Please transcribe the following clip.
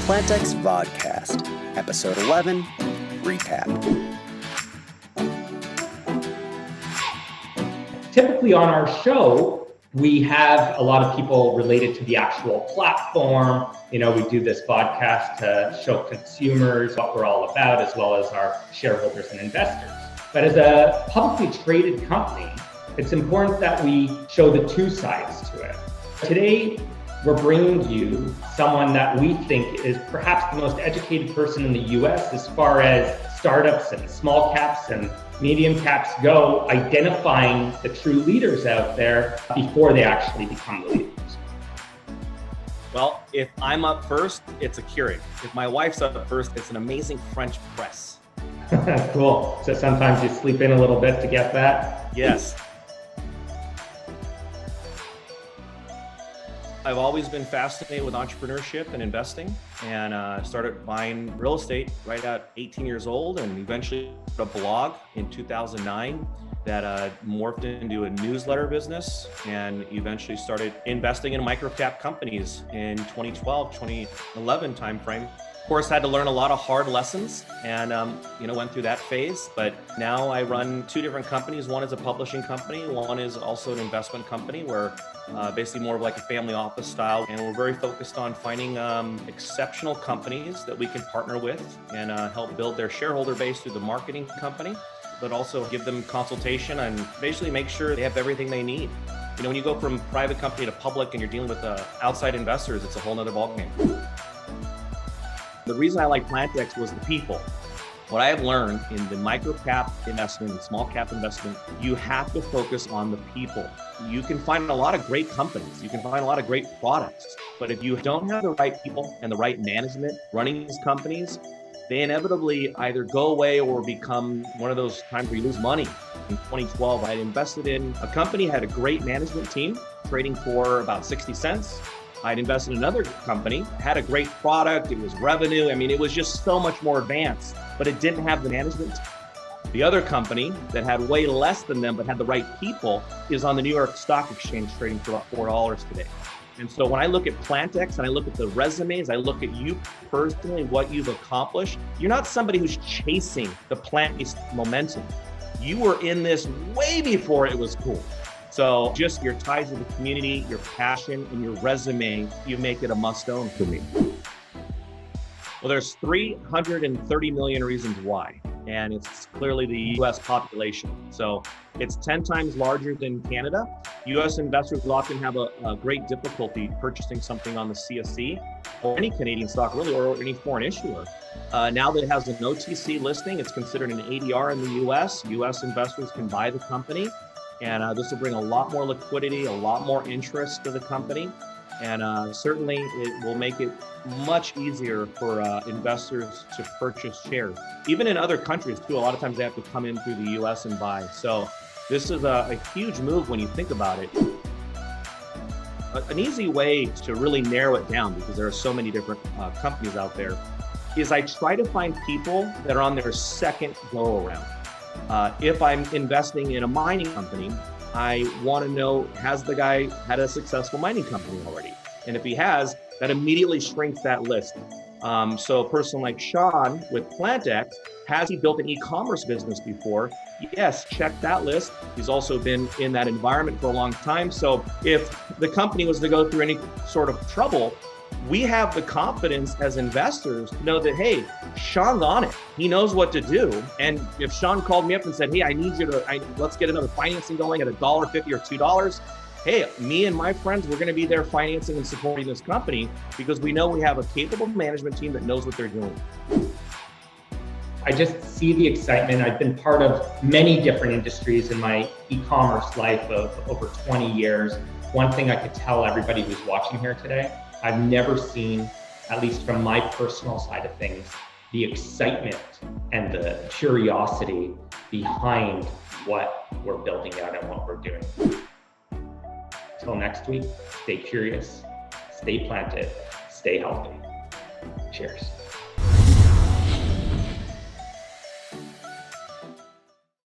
PlantX Vodcast, Episode 11, Recap. Typically on our show, we have a lot of people related to the actual platform. We do this podcast to show consumers what we're all about, as well as our shareholders and investors. But as a publicly traded company, it's important that we show the two sides to it. Today, we're bringing you someone that we think is perhaps the most educated person in the US as far as startups and small caps and medium caps go, identifying the true leaders out there before they actually become the leaders. Well, if I'm up first, it's a Keurig. If my wife's up first, it's an amazing French press. Cool. So sometimes you sleep in a little bit to get that? Yes. I've always been fascinated with entrepreneurship and investing, and started buying real estate right at 18 years old, and eventually a blog in 2009 that morphed into a newsletter business, and eventually started investing in microcap companies in 2012, 2011 timeframe. Of course, had to learn a lot of hard lessons and went through that phase. But now I run two different companies. One is a publishing company. One is also an investment company where basically more of like a family office style. And we're very focused on finding exceptional companies that we can partner with and help build their shareholder base through the marketing company, but also give them consultation and basically make sure they have everything they need. When you go from private company to public and you're dealing with outside investors, it's a whole nother ballgame. The reason I like PlantX was the people. What I have learned in the micro cap investment and small cap investment, you have to focus on the people. You can find a lot of great companies. You can find a lot of great products. But if you don't have the right people and the right management running these companies, they inevitably either go away or become one of those times where you lose money. In 2012, I had invested in a company, had a great management team, trading for about 60 cents. I'd invested in another company, had a great product, it was revenue. It was just so much more advanced, but it didn't have the management. The other company that had way less than them, but had the right people, is on the New York Stock Exchange trading for about $4 today. And so when I look at PlantX and I look at the resumes, I look at you personally, what you've accomplished, you're not somebody who's chasing the plant-based momentum. You were in this way before it was cool. So just your ties to the community, your passion, and your resume, you make it a must-own for me. Well, there's 330 million reasons why, and it's clearly the US population. So it's 10 times larger than Canada. US investors will often have a great difficulty purchasing something on the CSE or any Canadian stock really, or any foreign issuer. Now that it has an OTC listing, it's considered an ADR in the US. US investors can buy the company. And this will bring a lot more liquidity, a lot more interest to the company. And certainly it will make it much easier for investors to purchase shares. Even in other countries too, a lot of times they have to come in through the US and buy. So this is a huge move when you think about it. An easy way to really narrow it down, because there are so many different companies out there, is I try to find people that are on their second go around. If I'm investing in a mining company, I want to know, has the guy had a successful mining company already? And if he has, that immediately shrinks that list. So a person like Sean with PlantX, has he built an e-commerce business before? Yes, check that list. He's also been in that environment for a long time. So if the company was to go through any sort of trouble, we have the confidence as investors to know that, hey, Sean's on it. He knows what to do. And if Sean called me up and said, hey, I need you to, let's get another financing going at $1.50 or $2. Hey, me and my friends, we're going to be there financing and supporting this company because we know we have a capable management team that knows what they're doing. I just see the excitement. I've been part of many different industries in my e-commerce life of over 20 years. One thing I could tell everybody who's watching here today, I've never seen, at least from my personal side of things, the excitement and the curiosity behind what we're building out and what we're doing. Until next week, stay curious, stay planted, stay healthy. Cheers.